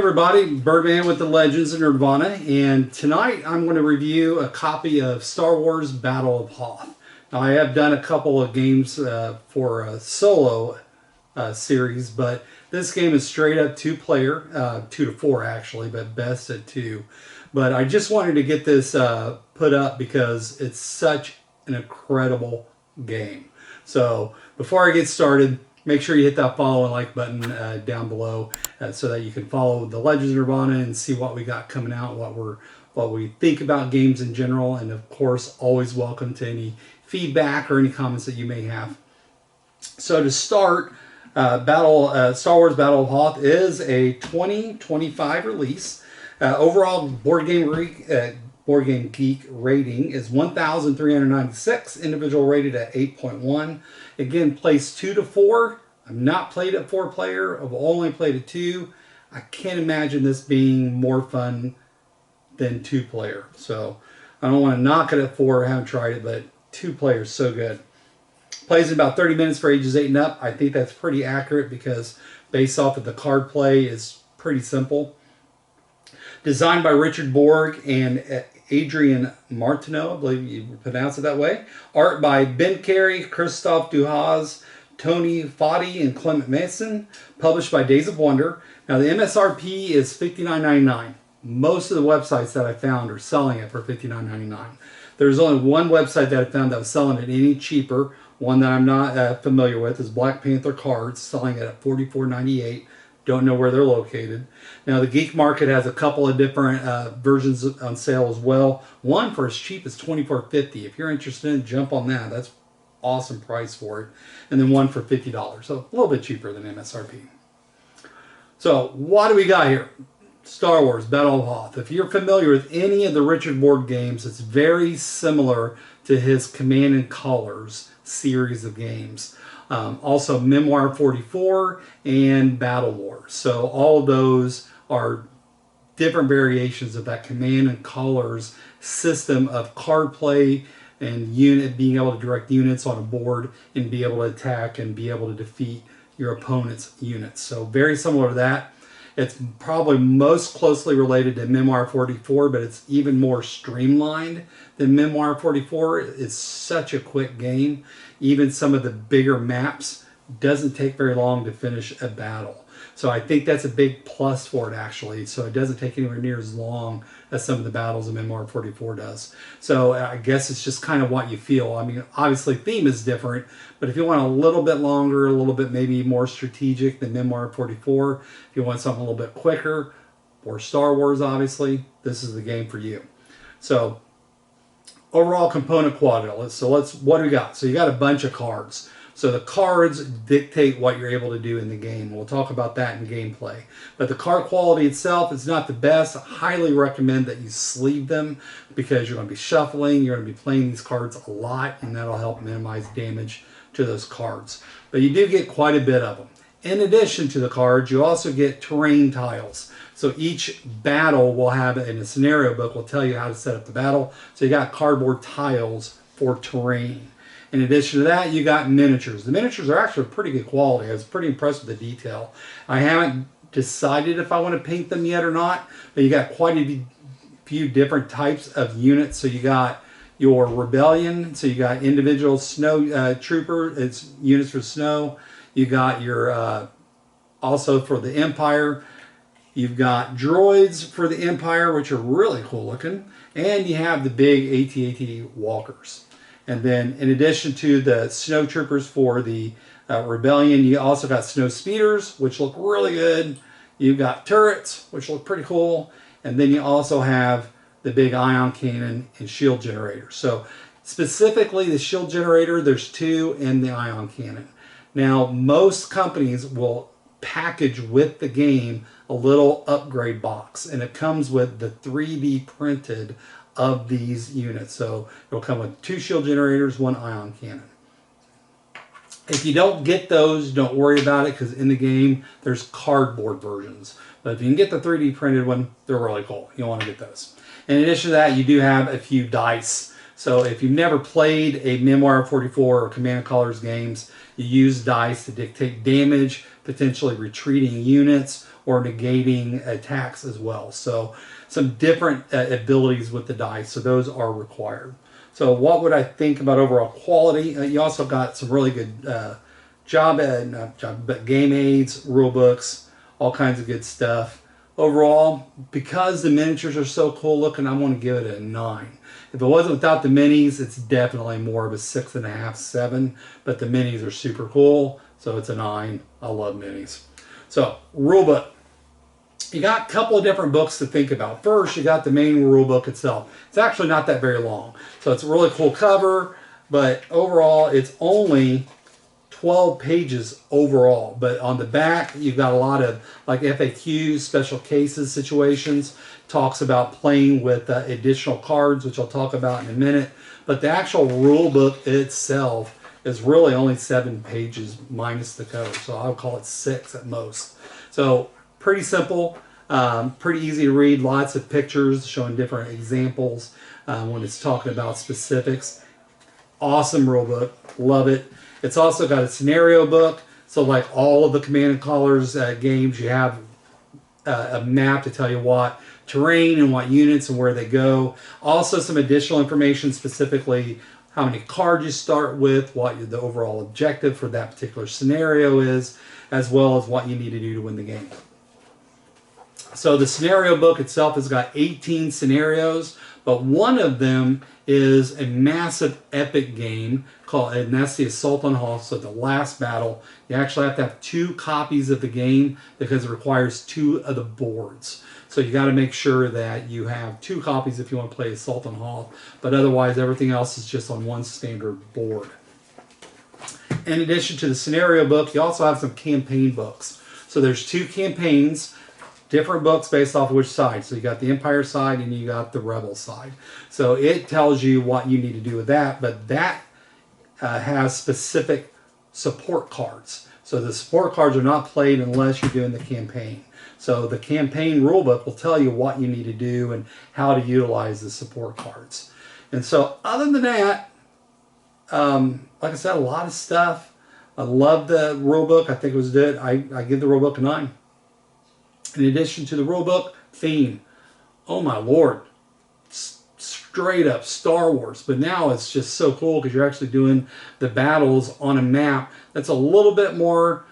everybody, Birdman with the Legends of Nirvana, and tonight I'm going to review a copy of Star Wars Battle of Hoth. Now I have done a couple of games for a solo series, but this game is straight up two-player, 2 to 4 actually, but best at 2. But I just wanted to get this put up because it's such an incredible game. So before I get started, make sure you hit that follow and like button down below so that you can follow the Legends of Nirvana and see what we got coming out, what we think about games in general, and of course, always welcome to any feedback or any comments that you may have. So to start, Star Wars Battle of Hoth is a 2025 release. Overall Board Game Geek rating is 1,396. Individual rated at 8.1. Again, placed 2 to 4. I've not played at 4-player. I've only played at 2. I can't imagine this being more fun than 2-player. So I don't want to knock it at 4. I haven't tried it, but 2-player is so good. Plays in about 30 minutes for ages 8 and up. I think that's pretty accurate because based off of the card play is pretty simple. Designed by Richard Borg and Adrian Martineau, I believe you pronounce it that way. Art by Ben Carey, Christophe Duhas, Tony Foddy, and Clement Mason. Published by Days of Wonder. Now the MSRP is $59.99. Most of the websites that I found are selling it for $59.99. There's only one website that I found that was selling it any cheaper. One that I'm not familiar with is Black Panther Cards, selling it at $44.98. Don't know where they're located. Now, the Geek Market has a couple of different versions on sale as well. One for as cheap as $24.50. If you're interested in, jump on that. That's awesome price for it. And then one for $50. So a little bit cheaper than MSRP. So what do we got here? Star Wars Battle of Hoth. If you're familiar with any of the Richard Borg games, it's very similar to his Command and Colors series of games. Also Memoir 44 and Battle Wars. So all of those are different variations of that Command and Colors system of card play and being able to direct units on a board and be able to attack and be able to defeat your opponent's units. So very similar to that. It's probably most closely related to Memoir 44, but it's even more streamlined than Memoir 44. It's such a quick game. Even some of the bigger maps doesn't take very long to finish a battle. So I think that's a big plus for it actually. So it doesn't take anywhere near as long as some of the battles in Memoir 44 does. So I guess it's just kind of what you feel. I mean, obviously theme is different, but if you want a little bit longer, a little bit maybe more strategic than Memoir 44, if you want something a little bit quicker, or Star Wars obviously, this is the game for you. So overall component quality. So what do we got? So you got a bunch of cards. So the cards dictate what you're able to do in the game. We'll talk about that in gameplay. But the card quality itself is not the best. I highly recommend that you sleeve them because you're going to be shuffling. You're going to be playing these cards a lot, and that'll help minimize damage to those cards. But you do get quite a bit of them. In addition to the cards, you also get terrain tiles. So each battle will have, in a scenario book, will tell you how to set up the battle. So you got cardboard tiles for terrain. In addition to that, you got miniatures. The miniatures are actually pretty good quality. I was pretty impressed with the detail. I haven't decided if I want to paint them yet or not, but you got quite a few different types of units. So you got your Rebellion, so you got individual snow trooper, it's units for snow. You got your, also for the Empire, you've got droids for the Empire, which are really cool looking. And you have the big AT-AT walkers. And then in addition to the snow troopers for the Rebellion, you also got snow speeders, which look really good. You've got turrets, which look pretty cool. And then you also have the big ion cannon and shield generator. So specifically the shield generator, there's 2 in the ion cannon. Now most companies will package with the game a little upgrade box, and it comes with the 3D printed of these units. So it'll come with 2 shield generators, 1 ion cannon. If you don't get those, don't worry about it because in the game there's cardboard versions. But if you can get the 3D printed one, they're really cool. You'll want to get those. In addition to that, you do have a few dice. So if you've never played a Memoir 44 or Command and Colors games, you use dice to dictate damage potentially retreating units or negating attacks as well. So some different abilities with the dice, so those are required. So what would I think about overall quality? You also got some really good game aids, rule books, all kinds of good stuff. Overall, because the miniatures are so cool looking, I want to give it a 9. If it wasn't without the minis, it's definitely more of a 6.5, 7. But the minis are super cool, so it's a 9. I love minis. So, rulebook. You got a couple of different books to think about. First, you got the main rulebook itself. It's actually not that very long. So it's a really cool cover, but overall, it's only 12 pages overall, but on the back you've got a lot of like FAQs, special cases situations, talks about playing with additional cards, which I'll talk about in a minute. But the actual rule book itself is really only 7 pages minus the cover, so I'll call it 6 at most. So pretty simple, pretty easy to read, lots of pictures showing different examples when it's talking about specifics. Awesome rule book, love it. It's also got a scenario book, so like all of the Command & Colors games, you have a map to tell you what terrain and what units and where they go. Also some additional information, specifically how many cards you start with, what the overall objective for that particular scenario is, as well as what you need to do to win the game. So the scenario book itself has got 18 scenarios, but one of them is a massive epic game called, and that's the Assault on Hoth, so the last battle. You actually have to have 2 copies of the game because it requires 2 of the boards. So you got to make sure that you have 2 copies if you want to play Assault on Hoth, but otherwise everything else is just on one standard board. In addition to the scenario book, you also have some campaign books. So there's 2 campaigns, different books based off of which side. So you got the Empire side and you got the Rebel side. So it tells you what you need to do with that, but that has specific support cards. So the support cards are not played unless you're doing the campaign. So the campaign rulebook will tell you what you need to do and how to utilize the support cards. And so other than that, like I said, a lot of stuff. I love the rulebook. I think it was good. I give the rulebook a 9. In addition to the rulebook, theme. Oh my Lord. Straight up Star Wars. But now it's just so cool because you're actually doing the battles on a map that's a little bit more.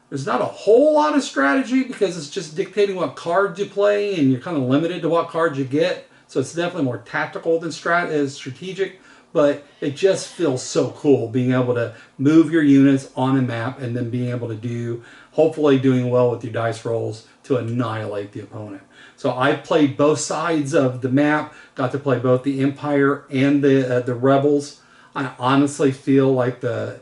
There's not a whole lot of strategy because it's just dictating what cards you play and you're kind of limited to what cards you get. So it's definitely more tactical than strategic. But it just feels so cool being able to move your units on a map and then being able to do, hopefully doing well with your dice rolls to annihilate the opponent. So I played both sides of the map, got to play both the Empire and the Rebels. I honestly feel like the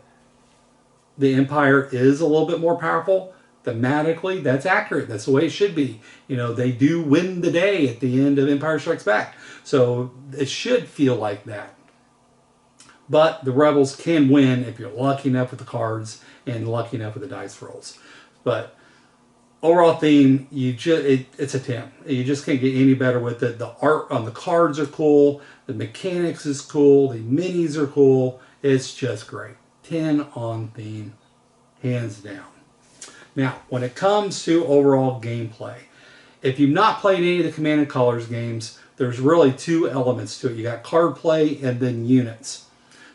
Empire is a little bit more powerful. Thematically, that's accurate. That's the way it should be. You know, they do win the day at the end of Empire Strikes Back. So it should feel like that. But the Rebels can win if you're lucky enough with the cards and lucky enough with the dice rolls. But overall theme, it's a 10. You just can't get any better with it. The art on the cards are cool. The mechanics is cool. The minis are cool. It's just great. 10 on theme, hands down. Now, when it comes to overall gameplay, if you've not played any of the Command & Colors games, there's really 2 elements to it. You got card play and then units.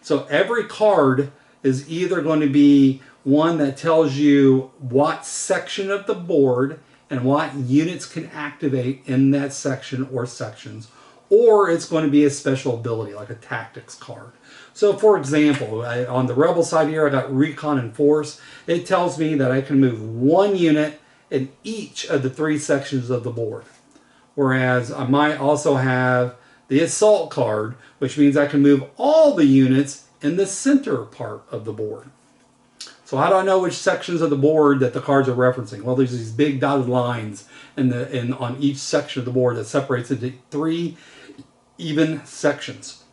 So every card is either going to be one that tells you what section of the board and what units can activate in that section or sections, or it's going to be a special ability like a tactics card. So for example, on the Rebel side here, I got Recon and Force. It tells me that I can move 1 unit in each of the 3 sections of the board. Whereas I might also have the Assault card, which means I can move all the units in the center part of the board. So how do I know which sections of the board that the cards are referencing? Well, there's these big dotted lines on each section of the board that separates into 3 even sections.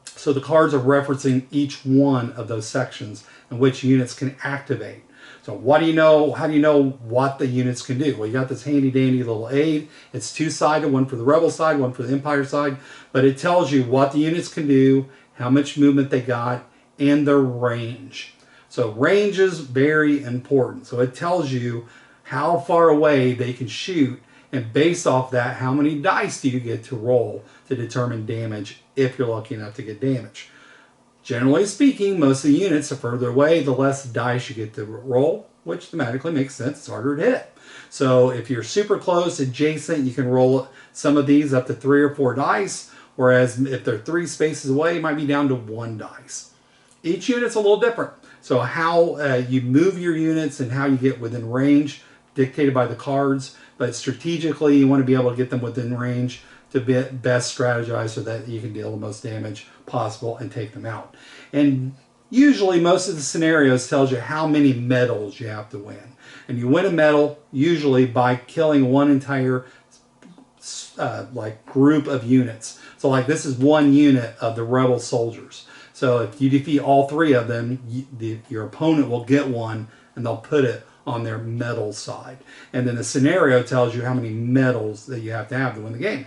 So the cards are referencing each one of those sections and which units can activate. So what do you know? How do you know what the units can do? Well, you got this handy dandy little aid. It's 2-sided, one for the Rebel side, one for the Empire side. But it tells you what the units can do, how much movement they got, and their range. So range is very important. So it tells you how far away they can shoot, and based off that, how many dice do you get to roll to determine damage if you're lucky enough to get damage. Generally speaking, most of the units, the further away, the less dice you get to roll, which thematically makes sense. It's harder to hit. So if you're super close, adjacent, you can roll some of these up to 3 or 4 dice, whereas if they're 3 spaces away, it might be down to 1 dice. Each unit's a little different. So how you move your units and how you get within range, dictated by the cards, but strategically you want to be able to get them within range to best strategize so that you can deal the most damage possible and take them out. And usually most of the scenarios tells you how many medals you have to win. And you win a medal usually by killing one entire like group of units. So like this is one unit of the rebel soldiers. So if you defeat all 3 of them, your opponent will get one and they'll put it on their medal side. And then the scenario tells you how many medals that you have to win the game.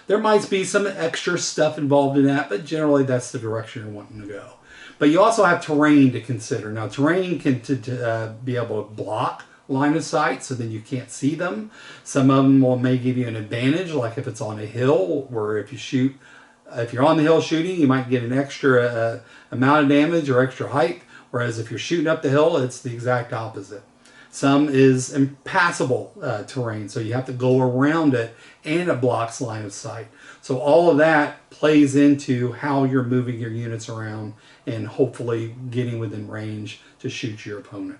There might be some extra stuff involved in that, but generally that's the direction you're wanting to go. But you also have terrain to consider. Now terrain can be able to block line of sight so then you can't see them. Some of them may give you an advantage, like if it's on a hill, where if you're on the hill shooting, you might get an extra amount of damage or extra height, whereas if you're shooting up the hill, it's the exact opposite. Some is impassable terrain, so you have to go around it, and it blocks line of sight. So all of that plays into how you're moving your units around and hopefully getting within range to shoot your opponent.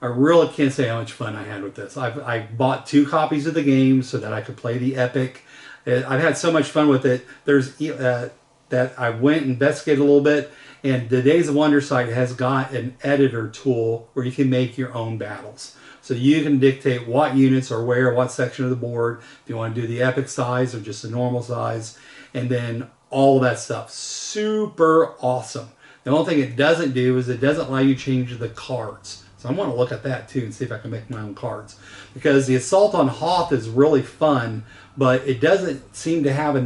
I really can't say how much fun I had with this. I bought 2 copies of the game so that I could play the Epic. I've had so much fun with it. There's that I went and investigated a little bit, and the Days of Wonder site has got an editor tool where you can make your own battles. So you can dictate what units are where, what section of the board, if you want to do the epic size or just the normal size, and then all of that stuff. Super awesome. The only thing it doesn't do is it doesn't allow you to change the cards. So I want to look at that too and see if I can make my own cards. Because the Assault on Hoth is really fun, but it doesn't seem to have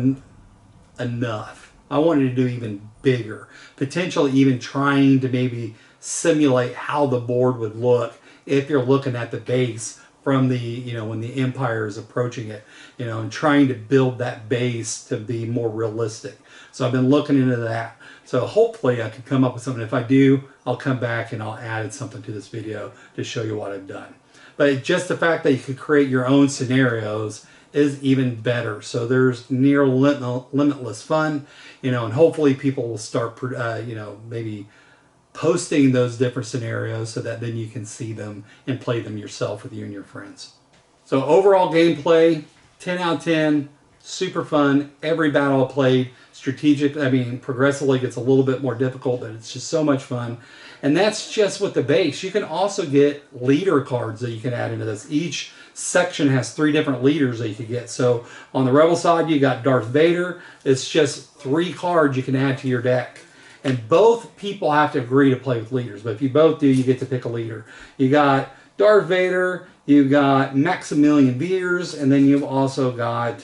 enough. I wanted to do even bigger. Potentially even trying to maybe simulate how the board would look if you're looking at the base from the, when the Empire is approaching it, and trying to build that base to be more realistic. So I've been looking into that. So hopefully I can come up with something. If I do, I'll come back and I'll add something to this video to show you what I've done. But just the fact that you could create your own scenarios is even better. So there's near limitless fun, and hopefully people will start, maybe posting those different scenarios so that then you can see them and play them yourself with you and your friends. So overall gameplay, 10 out of 10, super fun. Every battle I played, progressively gets a little bit more difficult, but it's just so much fun. And that's just with the base. You can also get leader cards that you can add into this. Each section has 3 different leaders that you can get. So on the Rebel side, you got Darth Vader. It's just 3 cards you can add to your deck. And both people have to agree to play with leaders. But if you both do, you get to pick a leader. You got Darth Vader, you've got Maximilian Veers, and then you've also got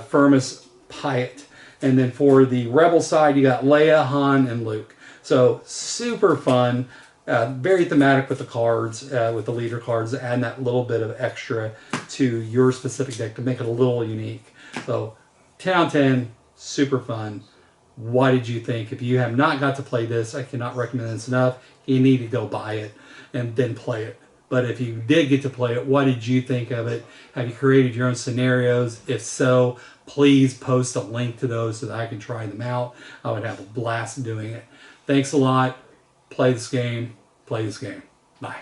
Firmus Pyatt. And then for the Rebel side, you got Leia, Han, and Luke. So super fun, very thematic with the cards, with the leader cards, adding that little bit of extra to your specific deck to make it a little unique. So 10 out of 10, super fun. What did you think? If you have not got to play this, I cannot recommend this enough. You need to go buy it and then play it. But if you did get to play it, what did you think of it? Have you created your own scenarios? If so, please post a link to those so that I can try them out. I would have a blast doing it. Thanks a lot. Play this game. Play this game. Bye.